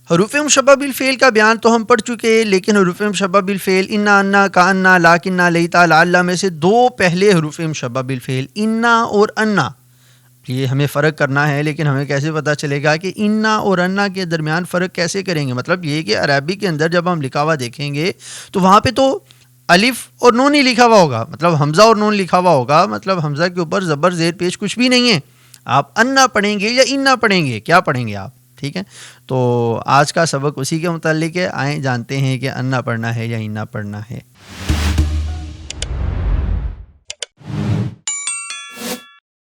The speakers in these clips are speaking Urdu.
حروف مشبہ بالفعل کا بیان تو ہم پڑھ چکے، لیکن حروف مشبہ بالفعل انا، انا، کانا، لاکنہ، لیتا، لعل میں سے دو پہلے حروف مشبہ بالفعل انا اور انا، یہ ہمیں فرق کرنا ہے. لیکن ہمیں کیسے پتہ چلے گا کہ انا اور انا کے درمیان فرق کیسے کریں گے؟ مطلب یہ کہ عربی کے اندر جب ہم لکھا ہوا دیکھیں گے تو وہاں پہ تو الف اور نون ہی لکھا ہوا ہوگا، مطلب حمزہ اور نون لکھا ہوا ہوگا، مطلب حمزہ کے اوپر زبر زیر پیش کچھ بھی نہیں ہے. آپ انا پڑھیں گے یا انا پڑھیں گے، کیا پڑھیں گے آپ؟ ٹھیک ہے، تو آج کا سبق اسی کے متعلق ہے. آئیں جانتے ہیں کہ انا پڑھنا ہے یا انا پڑھنا ہے.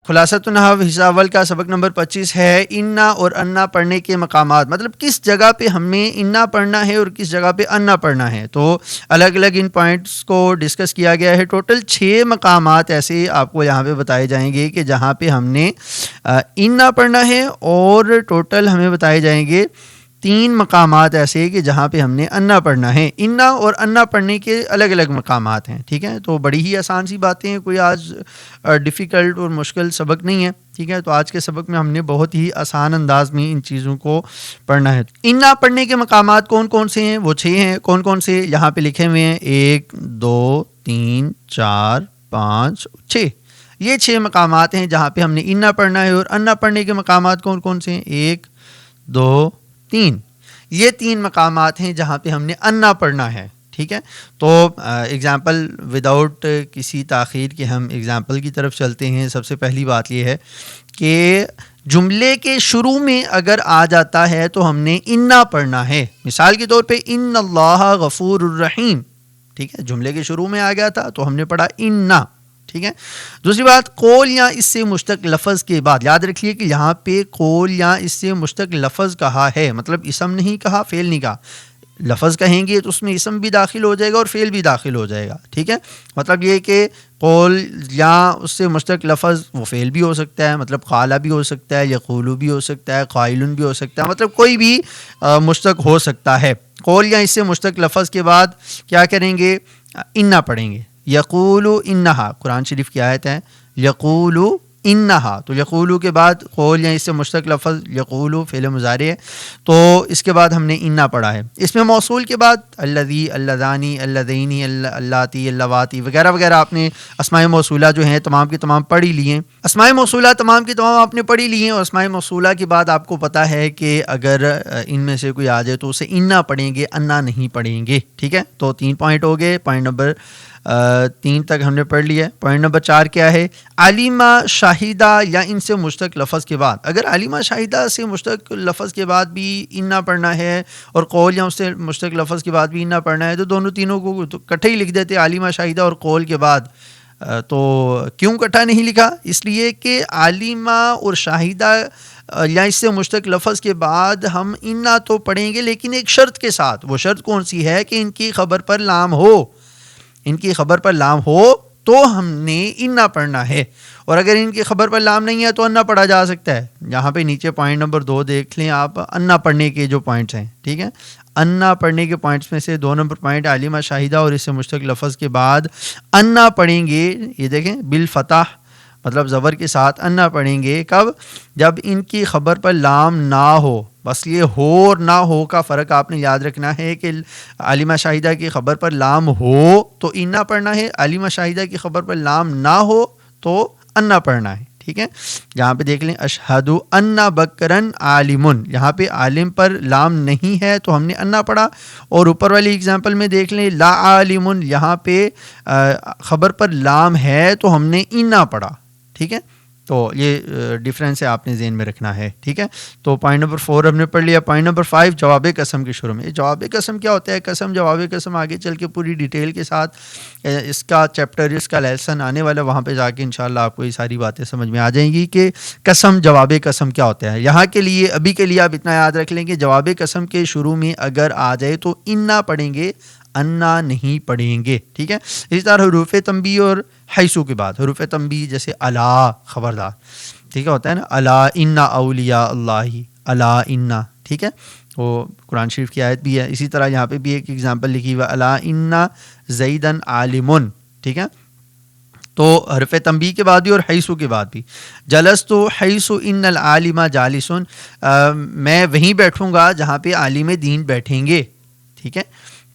خلاصۃ النحو حصہ اول کا سبق نمبر 25 ہے انا اور انا پڑھنے کے مقامات، مطلب کس جگہ پہ ہمیں انا پڑھنا ہے اور کس جگہ پہ انا پڑھنا ہے. تو الگ الگ ان پوائنٹس کو ڈسکس کیا گیا ہے. ٹوٹل 6 مقامات ایسے آپ کو یہاں پہ بتائے جائیں گے کہ جہاں پہ ہم نے انا پڑھنا ہے، اور ٹوٹل ہمیں بتائے جائیں گے 3 مقامات ایسے کہ جہاں پہ ہم نے انا پڑھنا ہے. انا اور انا پڑھنے کے الگ الگ مقامات ہیں. ٹھیک ہے، تو بڑی ہی آسان سی باتیں ہیں، کوئی آج ڈیفیکلٹ اور مشکل سبق نہیں ہے. ٹھیک ہے، تو آج کے سبق میں ہم نے بہت ہی آسان انداز میں ان چیزوں کو پڑھنا ہے. انا پڑھنے کے مقامات کون کون سے ہیں؟ وہ 6 ہیں. کون کون سے؟ یہاں پہ لکھے ہوئے ہیں 1 2 3 4 5 6. یہ 6 مقامات ہیں جہاں پہ ہم نے انا پڑھنا ہے. اور انا پڑھنے کے مقامات کون کون سے ہیں؟ 1 2 3. یہ 3 مقامات ہیں جہاں پہ ہم نے انا پڑھنا ہے. ٹھیک ہے، تو ایگزامپل وداؤٹ کسی تاخیر کے ہم ایگزامپل کی طرف چلتے ہیں. سب سے پہلی بات یہ ہے کہ جملے کے شروع میں اگر آ جاتا ہے تو ہم نے انا پڑھنا ہے. مثال کے طور پہ ان اللہ غفور الرحیم. ٹھیک ہے، جملے کے شروع میں آ گیا تھا تو ہم نے پڑھا انا. ٹھیک ہے، دوسری بات قول یا اس سے مشتق لفظ کے بعد یاد رکھیے کہ یہاں پہ قول یا اس سے مشتق لفظ کہا ہے، مطلب اسم نہیں کہا، فعل نہیں کہا. لفظ کہیں گے تو اس میں اسم بھی داخل ہو جائے گا اور فعل بھی داخل ہو جائے گا. ٹھیک ہے، مطلب یہ کہ قول یا اس سے مشتق لفظ وہ فعل بھی ہو سکتا ہے، مطلب قالا بھی ہو سکتا ہے، یقولو بھی ہو سکتا ہے، قائلن بھی ہو سکتا ہے، مطلب کوئی بھی مشتق ہو سکتا ہے. قول یا اس سے مشتق لفظ کے بعد کیا کریں گے؟ انا پڑھیں گے. یقولو انہا، قرآن شریف کی آیت ہے یقولو انہا، تو یقولو کے بعد قول یا اس سے مشتق لفظ یقولو فعل مضارع ہے، تو اس کے بعد ہم نے انا پڑھا ہے. اس میں موصول کے بعد الذی، اللذانی، اللذینی، اللاتی، اللواتی وغیرہ وغیرہ آپ نے اسماء موصولہ جو ہیں تمام کے تمام پڑھ ہی لیے. اسماء موصولہ تمام کے تمام آپ نے پڑھ ہی لیے، اور اسماء موصولہ کے بعد آپ کو پتہ ہے کہ اگر ان میں سے کوئی آ جائے تو اسے انا پڑھیں گے، انا نہیں پڑھیں گے. ٹھیک ہے، تو 3 پوائنٹ ہو گئے. پوائنٹ نمبر 3 تک ہم نے پڑھ لیا. پوائنٹ نمبر 4 کیا ہے؟ علیمہ، شاہدہ یا ان سے مشتق لفظ کے بعد. اگر علیمہ شاہدہ سے مشتق لفظ کے بعد بھی انا پڑھنا ہے اور قول یا اس سے مشتق لفظ کے بعد بھی انا پڑھنا ہے تو دونوں تینوں کو اکٹھے ہی لکھ دیتے، علیمہ شاہدہ اور قول کے بعد. تو کیوں اکٹھا نہیں لکھا؟ اس لیے کہ علیمہ اور شاہدہ یا اس سے مشتق لفظ کے بعد ہم انا تو پڑھیں گے لیکن ایک شرط کے ساتھ. وہ شرط کون سی ہے؟ کہ ان کی خبر پر لام ہو. ان کی خبر پر لام ہو تو ہم نے انا پڑھنا ہے، اور اگر ان کی خبر پر لام نہیں ہے تو انا پڑھا جا سکتا ہے. یہاں پہ نیچے پوائنٹ نمبر 2 دیکھ لیں آپ، انا پڑھنے کے جو پوائنٹس ہیں. ٹھیک ہے، انا پڑھنے کے پوائنٹس میں سے 2 نمبر پوائنٹ علیمہ شاہدہ اور اس سے مشتق لفظ کے بعد انا پڑھیں گے. یہ دیکھیں بالفتح، مطلب زبر کے ساتھ انا پڑھیں گے. کب؟ جب ان کی خبر پر لام نہ ہو. بس یہ ہو اور نہ ہو کا فرق آپ نے یاد رکھنا ہے کہ علیمہ شاہدہ کی خبر پر لام ہو تو انا پڑھنا ہے، علیمہ شاہدہ کی خبر پر لام نہ ہو تو انا پڑھنا ہے. ٹھیک ہے، یہاں پہ دیکھ لیں اشہد ان بکرن عالمن، یہاں پہ عالم پر لام نہیں ہے تو ہم نے انا پڑھا. اور اوپر والی ایگزامپل میں دیکھ لیں لا عالمن، یہاں پہ خبر پر لام ہے تو ہم نے انا پڑھا. ٹھیک ہے، تو یہ ڈیفرنس ہے، آپ نے ذہن میں رکھنا ہے. ٹھیک ہے، تو پوائنٹ نمبر 4 ہم نے پڑھ لیا. پوائنٹ نمبر 5 جواب قسم کے شروع میں. جواب قسم کیا ہوتا ہے؟ قسم، جواب قسم آگے چل کے پوری ڈیٹیل کے ساتھ اس کا چیپٹر، اس کا لیسن آنے والا، وہاں پہ جا کے انشاءاللہ آپ کو یہ ساری باتیں سمجھ میں آ جائیں گی کہ قسم، جواب قسم کیا ہوتا ہے. یہاں کے لیے ابھی کے لیے آپ اتنا یاد رکھ لیں کہ جواب قسم کے شروع میں اگر آ جائے تو انا پڑھیں گے، انا نہیں پڑھیں گے. ٹھیک ہے، اسی طرح حروف تنبیہ اور حیثو کے بعد حروف تنبیہ جیسے الا، خبردار. ٹھیک ہے، ہوتا ہے نا الا ان اولیاء اللہ، الا ان. ٹھیک ہے، وہ قرآن شریف کی آیت بھی ہے. اسی طرح یہاں پہ بھی ایک ایگزامپل لکھی ہوا الا ان زیدن عالمن. ٹھیک ہے، تو حرف تنبیہ کے بعد بھی اور حیثو کے بعد بھی. جلستُ حیث ان العالم جالس، میں وہیں بیٹھوں گا جہاں پہ عالم دین بیٹھیں گے. ٹھیک ہے.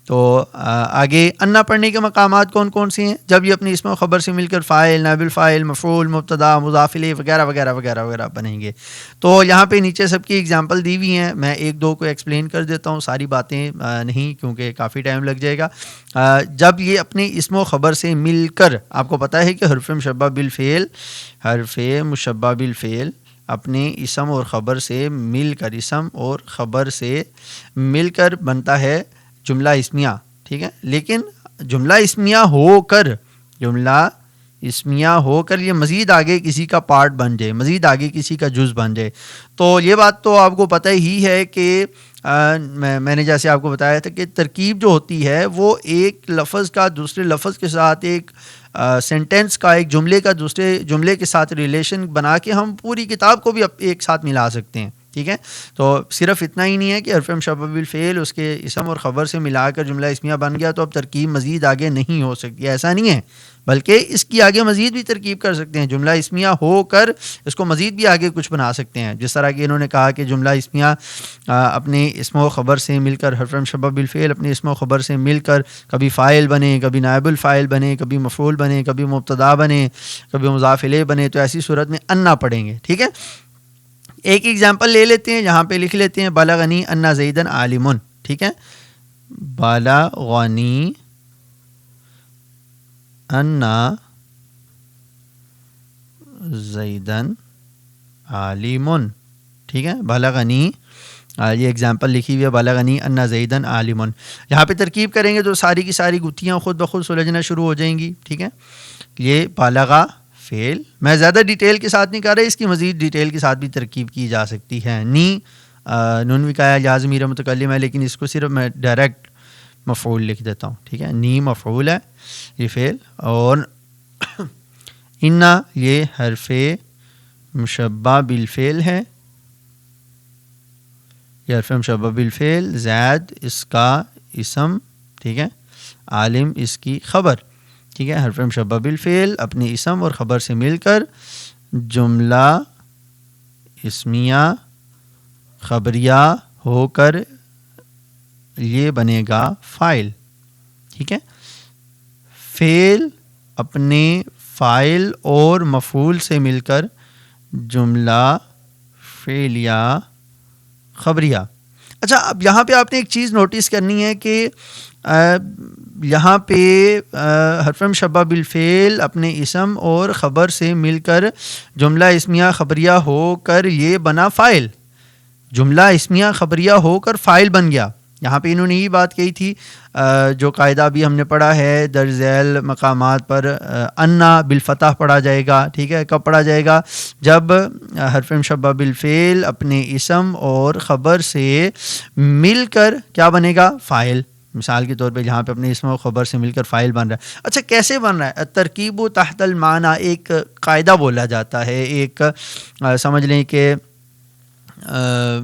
تو آگے انا پڑھنے کے مقامات کون کون سے ہیں؟ جب یہ اپنے اسم و خبر سے مل کر فاعل، نائب الفاعل، مفعول، مبتدا، مضاف الیہ وغیرہ وغیرہ وغیرہ وغیرہ بنیں گے. تو یہاں پہ نیچے سب کی اگزامپل دی ہوئی ہیں، میں ایک دو کو ایکسپلین کر دیتا ہوں، ساری باتیں نہیں کیونکہ کافی ٹائم لگ جائے گا. جب یہ اپنے اسم و خبر سے مل کر، آپ کو پتہ ہے کہ حرف مشبہ بالفعل اپنے اسم اور خبر سے مل کر، اسم اور خبر سے مل کر بنتا ہے جملہ اسمیہ. ٹھیک ہے. لیکن جملہ اسمیہ ہو کر یہ مزید آگے کسی کا پارٹ بن جائے، مزید آگے کسی کا جز بن جائے. تو یہ بات تو آپ کو پتہ ہی ہے کہ میں نے جیسے آپ کو بتایا تھا کہ ترکیب جو ہوتی ہے وہ ایک لفظ کا دوسرے لفظ کے ساتھ، ایک سینٹینس کا ایک جملے کا دوسرے جملے کے ساتھ ریلیشن بنا کے ہم پوری کتاب کو بھی ایک ساتھ ملا سکتے ہیں. ٹھیک ہے. تو صرف اتنا ہی نہیں ہے کہ حرف مشبہ بالفعل اس کے اسم اور خبر سے ملا کر جملہ اسمیہ بن گیا تو اب ترکیب مزید آگے نہیں ہو سکتی، ایسا نہیں ہے، بلکہ اس کی آگے مزید بھی ترکیب کر سکتے ہیں. جملہ اسمیہ ہو کر اس کو مزید بھی آگے کچھ بنا سکتے ہیں، جس طرح کہ انہوں نے کہا کہ جملہ اسمیہ اپنے اسم و خبر سے مل کر، حرف مشبہ بالفعل اپنے اسم و خبر سے مل کر کبھی فاعل بنے، کبھی نائب الفاعل بنے، کبھی مفعول بنے، کبھی مبتدا بنے، کبھی مضاف الیہ بنے. تو ایسی صورت میں انا پڑھیں گے. ٹھیک ہے. ایک ایگزامپل لے لیتے ہیں، یہاں پہ لکھ لیتے ہیں بلغنی ان زیدن عالم. ٹھیک ہے. بلغنی ان زیدن عالم. ٹھیک ہے. بلغنی، یہ ایگزامپل لکھی ہوئی ہے بلغنی ان زیدن عالم. یہاں پہ ترکیب کریں گے تو ساری کی ساری گتھیاں خود بخود سلجھنا شروع ہو جائیں گی. ٹھیک ہے. یہ بالغا فعل، میں زیادہ ڈیٹیل کے ساتھ نہیں کر رہا، اس کی مزید ڈیٹیل کے ساتھ بھی ترکیب کی جا سکتی ہے. نون وکایا یا ضمیر متکلم ہے، لیکن اس کو صرف میں ڈائریکٹ مفعول لکھ دیتا ہوں. ٹھیک ہے. نی مفعول ہے یہ فعل، اور انا یہ حرف مشبہ بالفعل ہے، یہ حرف مشبہ بالفعل، زید اس کا اسم. ٹھیک ہے. عالم اس کی خبر. ٹھیک ہے. حرف مشبہ بالفعل اپنے اسم اور خبر سے مل کر جملہ اسمیہ خبریہ ہو کر یہ بنے گا فاعل. ٹھیک ہے. فعل اپنے فاعل اور مفعول سے مل کر جملہ فعلیہ خبریہ. اچھا، اب یہاں پہ آپ نے ایک چیز نوٹس کرنی ہے کہ یہاں پہ حرف مشبہ بالفعل اپنے اسم اور خبر سے مل کر جملہ اسمیہ خبریہ ہو کر یہ بنا فاعل. جملہ اسمیہ خبریہ ہو کر فاعل بن گیا. یہاں پہ انہوں نے یہ بات کہی تھی، جو قاعدہ بھی ہم نے پڑھا ہے درج ذیل مقامات پر، انا بالفتح پڑھا جائے گا. ٹھیک ہے. کب پڑھا جائے گا؟ جب حرف مشبہ بالفعل اپنے اسم اور خبر سے مل کر کیا بنے گا؟ فاعل. مثال کے طور پہ جہاں پہ اپنے اسم و خبر سے مل کر فاعل بن رہا ہے. اچھا، کیسے بن رہا ہے؟ ترکیب و تحت المعنی ایک قاعدہ بولا جاتا ہے، ایک سمجھ لیں کہ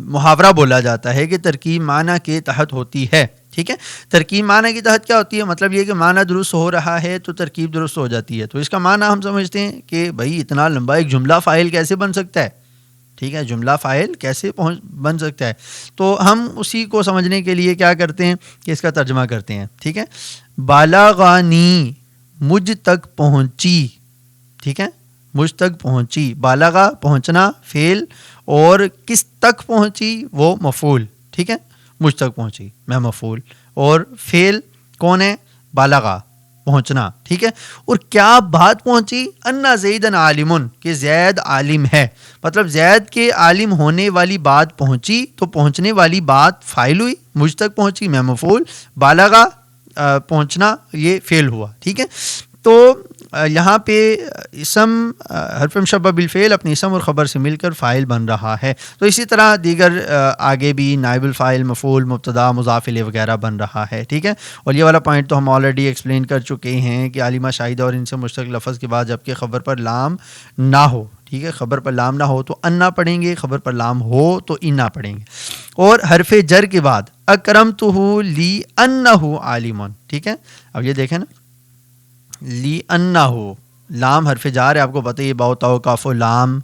محاورہ بولا جاتا ہے کہ ترکیب معنی کے تحت ہوتی ہے. ٹھیک ہے. ترکیب معنی کے تحت کیا ہوتی ہے؟ مطلب یہ کہ معنی درست ہو رہا ہے تو ترکیب درست ہو جاتی ہے. تو اس کا معنی ہم سمجھتے ہیں کہ بھائی اتنا لمبا ایک جملہ فاعل کیسے بن سکتا ہے؟ ٹھیک ہے. جملہ فاعل کیسے بن سکتا ہے؟ تو ہم اسی کو سمجھنے کے لیے کیا کرتے ہیں کہ اس کا ترجمہ کرتے ہیں. ٹھیک ہے. بالغانی مجھ تک پہنچی. ٹھیک ہے. مجھ تک پہنچی. بالغا پہنچنا فعل، اور کس تک پہنچی وہ مفعول. ٹھیک ہے. مجھ تک پہنچی میں مفعول، اور فعل کون ہے؟ بالغا پہنچنا. ٹھیک ہے. اور کیا بات پہنچی؟ انا زیدن عالمن، کہ زید عالم ہے. مطلب زید کے عالم ہونے والی بات پہنچی، تو پہنچنے والی بات فاعل ہوئی، مجھ تک پہنچی میں مفعول، بالغا پہنچنا یہ فعل ہوا. ٹھیک ہے. تو یہاں پہ اسم حرف مشبہ بالفعل اپنے اسم اور خبر سے مل کر فاعل بن رہا ہے. تو اسی طرح دیگر آگے بھی نائب الفاعل، مفعول، مبتدا، مضاف الیہ وغیرہ بن رہا ہے. ٹھیک ہے. اور یہ والا پوائنٹ تو ہم آلریڈی ایکسپلین کر چکے ہیں کہ عالمہ شاہدہ اور ان سے مشتق لفظ کے بعد جبکہ خبر پر لام نہ ہو. ٹھیک ہے. خبر پر لام نہ ہو تو انا پڑھیں گے، خبر پر لام ہو تو انا پڑھیں گے. اور حرف جر کے بعد اکرمتہ لی انہ عالم. ٹھیک ہے. اب یہ دیکھیں نا، لی انہ، لام حرف جار ہے، آپ کو پتہ ہے یہ باؤ تاؤ کاف و لام،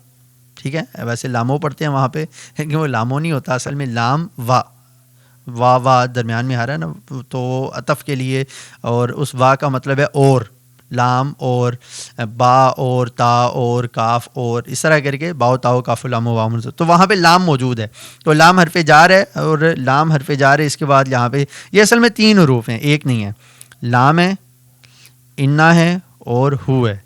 ٹھیک ہے، ویسے لامو پڑھتے ہیں وہاں پہ لیکن وہ لامو نہیں ہوتا، اصل میں لام وا، وا درمیان میں آ رہا ہے نا تو عطف کے لیے، اور اس وا کا مطلب ہے اور، لام اور، با اور، تا اور، کاف اور، اس طرح کر کے باؤ تاؤ کاف لام و واو، تو وہاں پہ لام موجود ہے، تو لام حرف جار ہے، اور لام حرف جار ہے، اس کے بعد یہاں پہ یہ اصل میں 3 حروف ہیں، ایک نہیں ہے، لام ہے، انا ہے اور ہو ہے،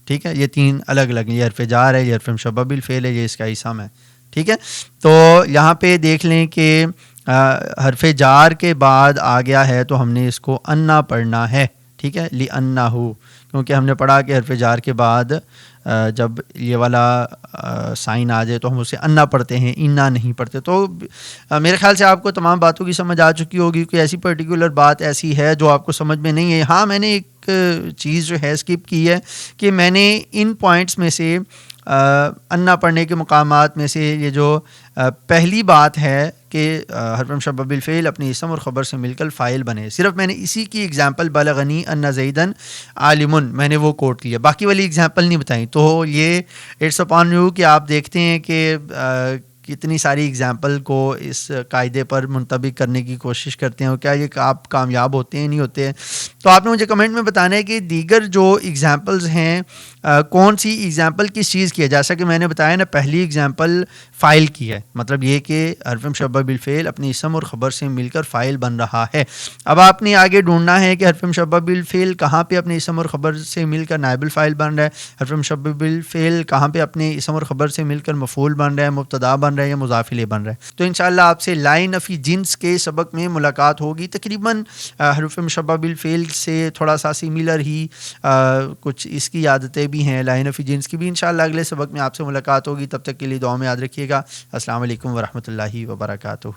ٹھیک ہے، یہ 3 الگ الگ ہیں، یہ حرف جار ہے، یہ حرف مشبہ بالفعل ہے، یہ اس کا اسم ہے، ٹھیک ہے. تو یہاں پہ دیکھ لیں کہ حرف جار کے بعد آ گیا ہے تو ہم نے اس کو انا پڑھنا ہے، ٹھیک ہے، لی انا ہو، کیونکہ ہم نے پڑھا کہ حرف جار کے بعد جب یہ والا سائن آ جائے تو ہم اسے انا پڑھتے ہیں، انا نہیں پڑھتے. تو میرے خیال سے آپ کو تمام باتوں کی سمجھ آ چکی ہوگی. کوئی ایسی پرٹیکولر بات ایسی ہے جو آپ کو سمجھ میں نہیں ہے؟ ہاں میں نے ایک چیز جو ہے اسکپ کی ہے کہ میں نے ان پوائنٹس میں سے انا پڑھنے کے مقامات میں سے یہ جو پہلی بات ہے کہ حرف مشبہ بالفعل اپنے اسم اور خبر سے مل کر فاعل بنے، صرف میں نے اسی کی اگزامپل بلغنی ان زیدن عالمن میں نے وہ کوٹ کیا، باقی والی اگزامپل نہیں بتائیں. تو یہ اٹس اپان یو کہ آپ دیکھتے ہیں کہ کتنی ساری اگزامپل کو اس قاعدے پر منطبق کرنے کی کوشش کرتے ہیں، اور کیا یہ آپ کامیاب ہوتے ہیں نہیں ہوتے ہیں. تو آپ نے مجھے کمنٹ میں بتانا ہے کہ دیگر جو اگزامپلز ہیں کون سی اگزامپل کس چیز کی ہے. جیسا کہ میں نے بتایا نا، پہلی اگزامپل فاعل کی ہے، مطلب یہ کہ حرف مشبہ بالفعل اپنے اسم اور خبر سے مل کر فاعل بن رہا ہے. اب آپ نے آگے ڈھونڈنا ہے کہ حرف مشبہ بالفعل کہاں پہ اپنے اسم اور خبر سے مل کر نائب الفاعل بن رہا ہے، حرف مشبہ بالفعل کہاں پہ اپنے اسم اور خبر سے مل کر مفعول بن رہا ہے، مبتدا بن رہا ہے یا مضاف الیہ بن رہا ہے. تو انشاءاللہ آپ سے لا نفی جنس کے سبق میں ملاقات ہوگی. تقریباً حرف مشبہ بالفعل سے تھوڑا سا سملر ہی کچھ اس کی عادتیں بھی ہیں، لا نفی جنس کی بھی. انشاءاللہ اگلے سبق میں آپ سے ملاقات ہوگی. تب تک کے لیے دعا میں یاد رکھیے گا. السلام علیکم ورحمۃ اللہ وبرکاتہ.